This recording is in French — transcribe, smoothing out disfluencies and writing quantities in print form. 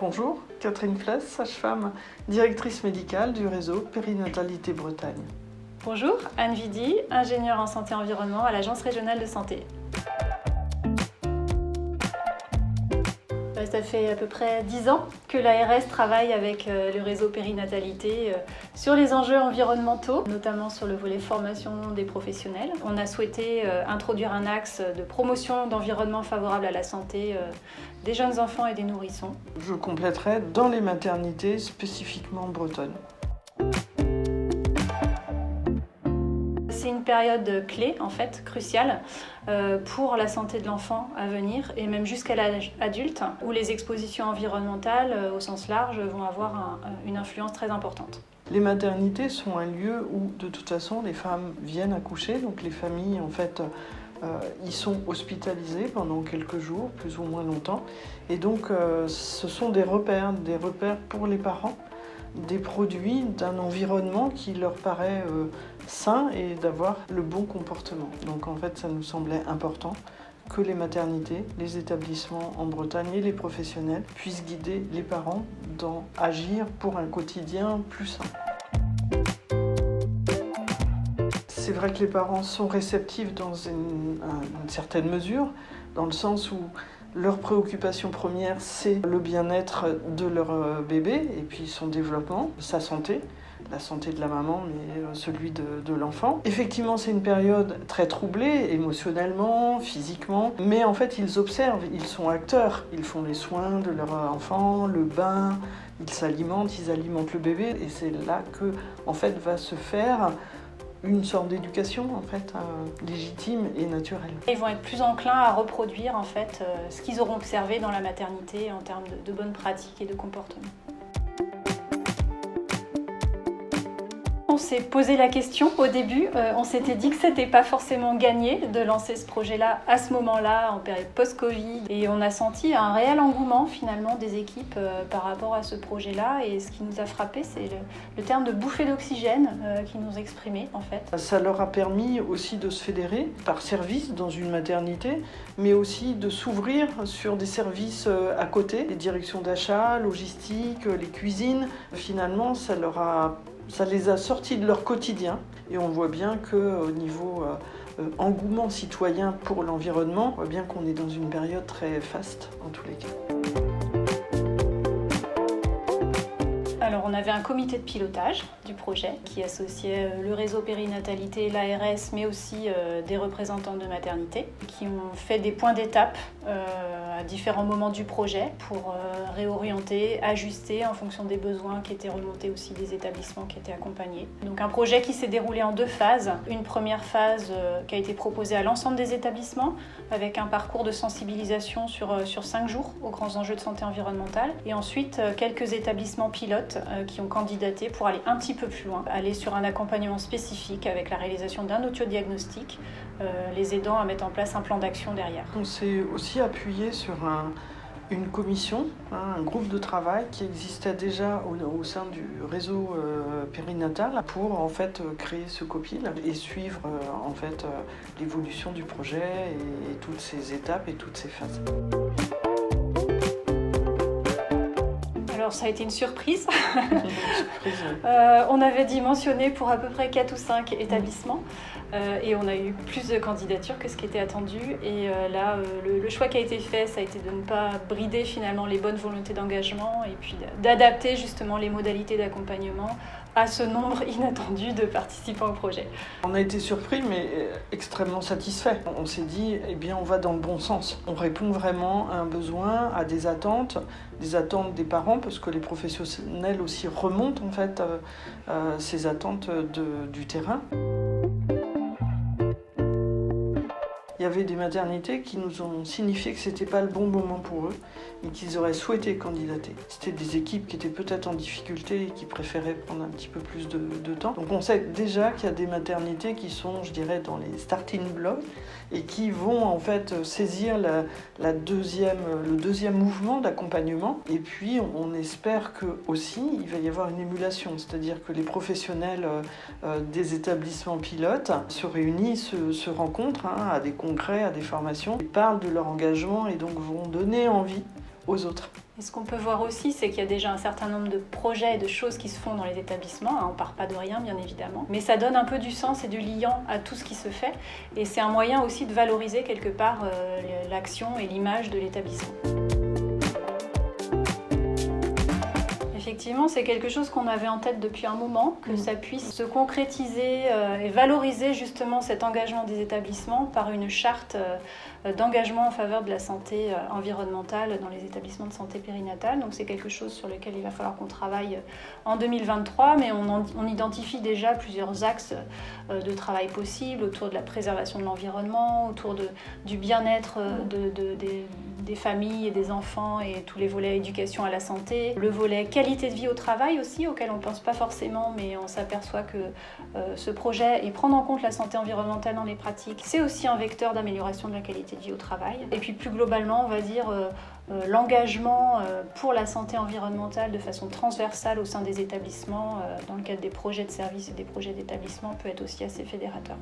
Bonjour, Catherine Fless, sage-femme, directrice médicale du réseau Périnatalité Bretagne. Bonjour, Anne Vidy, ingénieure en santé environnement à l'Agence régionale de santé. Ça fait à peu près 10 ans que l'ARS travaille avec le réseau Périnatalité sur les enjeux environnementaux, notamment sur le volet formation des professionnels. On a souhaité introduire un axe de promotion d'environnement favorable à la santé des jeunes enfants et des nourrissons. Je compléterai dans les maternités spécifiquement bretonnes. C'est une période clé, en fait, cruciale pour la santé de l'enfant à venir et même jusqu'à l'âge adulte, où les expositions environnementales au sens large vont avoir une influence très importante. Les maternités sont un lieu où, de toute façon, les femmes viennent accoucher, donc les familles, en fait, y sont hospitalisées pendant quelques jours, plus ou moins longtemps. Et donc, ce sont des repères pour les parents, des produits d'un environnement qui leur paraît sain et d'avoir le bon comportement. Donc en fait, ça nous semblait important que les maternités, les établissements en Bretagne et les professionnels puissent guider les parents dans agir pour un quotidien plus sain. C'est vrai que les parents sont réceptifs dans une certaine mesure, dans le sens où leur préoccupation première, c'est le bien-être de leur bébé et puis son développement, sa santé, la santé de la maman, mais celui de l'enfant. Effectivement, c'est une période très troublée, émotionnellement, physiquement, mais en fait, ils observent, ils sont acteurs. Ils font les soins de leur enfant, le bain, ils alimentent le bébé, et c'est là que, en fait, va se faire une sorte d'éducation en fait légitime et naturelle. Ils vont être plus enclins à reproduire en fait ce qu'ils auront observé dans la maternité en termes de bonnes pratiques et de comportement. On s'est posé la question au début, on s'était dit que c'était pas forcément gagné de lancer ce projet-là à ce moment-là, en période post-Covid. Et on a senti un réel engouement finalement des équipes par rapport à ce projet-là. Et ce qui nous a frappé, c'est le terme de bouffée d'oxygène qu'ils nous exprimaient en fait. Ça leur a permis aussi de se fédérer par service dans une maternité, mais aussi de s'ouvrir sur des services à côté, les directions d'achat, logistique, les cuisines. Finalement, ça les a sortis de leur quotidien et on voit bien qu'au niveau engouement citoyen pour l'environnement, on voit bien qu'on est dans une période très faste en tous les cas. Alors on avait un comité de pilotage du projet qui associait le réseau Périnatalité, l'ARS, mais aussi des représentants de maternité qui ont fait des points d'étape à différents moments du projet pour réorienter, ajuster en fonction des besoins qui étaient remontés aussi des établissements qui étaient accompagnés. Donc un projet qui s'est déroulé en 2 phases. Une première phase qui a été proposée à l'ensemble des établissements avec un parcours de sensibilisation sur 5 jours aux grands enjeux de santé environnementale. Et ensuite quelques établissements pilotes qui ont candidaté pour aller un petit peu plus loin, aller sur un accompagnement spécifique avec la réalisation d'un autodiagnostic, les aidant à mettre en place un plan d'action derrière. On s'est aussi appuyé sur une commission, un groupe de travail qui existait déjà au sein du réseau périnatal pour en fait créer ce COPIL et suivre en fait l'évolution du projet et toutes ses étapes et toutes ses phases. Alors ça a été une surprise. Surprise, oui. On avait dimensionné pour à peu près 4 ou 5 établissements et on a eu plus de candidatures que ce qui était attendu. Et là, le choix qui a été fait, ça a été de ne pas brider finalement les bonnes volontés d'engagement et puis d'adapter justement les modalités d'accompagnement à ce nombre inattendu de participants au projet. On a été surpris mais extrêmement satisfait. On s'est dit, eh bien on va dans le bon sens. On répond vraiment à un besoin, à des attentes des parents, parce que les professionnels aussi remontent en fait ces attentes du terrain. Il y avait des maternités qui nous ont signifié que ce n'était pas le bon moment pour eux et qu'ils auraient souhaité candidater. C'était des équipes qui étaient peut-être en difficulté et qui préféraient prendre un petit peu plus de temps. Donc on sait déjà qu'il y a des maternités qui sont, je dirais, dans les starting blocks et qui vont en fait saisir le deuxième mouvement d'accompagnement. Et puis on espère que aussi il va y avoir une émulation, c'est-à-dire que les professionnels des établissements pilotes se réunissent, se rencontrent à des congrès, à des formations, et parlent de leur engagement et donc vont donner envie aux autres. Et ce qu'on peut voir aussi, c'est qu'il y a déjà un certain nombre de projets et de choses qui se font dans les établissements. On ne part pas de rien, bien évidemment. Mais ça donne un peu du sens et du liant à tout ce qui se fait. Et c'est un moyen aussi de valoriser quelque part l'action et l'image de l'établissement. Effectivement, c'est quelque chose qu'on avait en tête depuis un moment, que ça puisse se concrétiser et valoriser justement cet engagement des établissements par une charte d'engagement en faveur de la santé environnementale dans les établissements de santé périnatale. Donc c'est quelque chose sur lequel il va falloir qu'on travaille en 2023, mais on identifie déjà plusieurs axes de travail possibles autour de la préservation de l'environnement, autour du bien-être des familles et des enfants et tous les volets éducation à la santé, le volet qualité de vie au travail aussi, auquel on ne pense pas forcément, mais on s'aperçoit que ce projet et prendre en compte la santé environnementale dans les pratiques, c'est aussi un vecteur d'amélioration de la qualité de vie au travail. Et puis plus globalement, on va dire l'engagement pour la santé environnementale de façon transversale au sein des établissements, dans le cadre des projets de services et des projets d'établissement, peut être aussi assez fédérateur.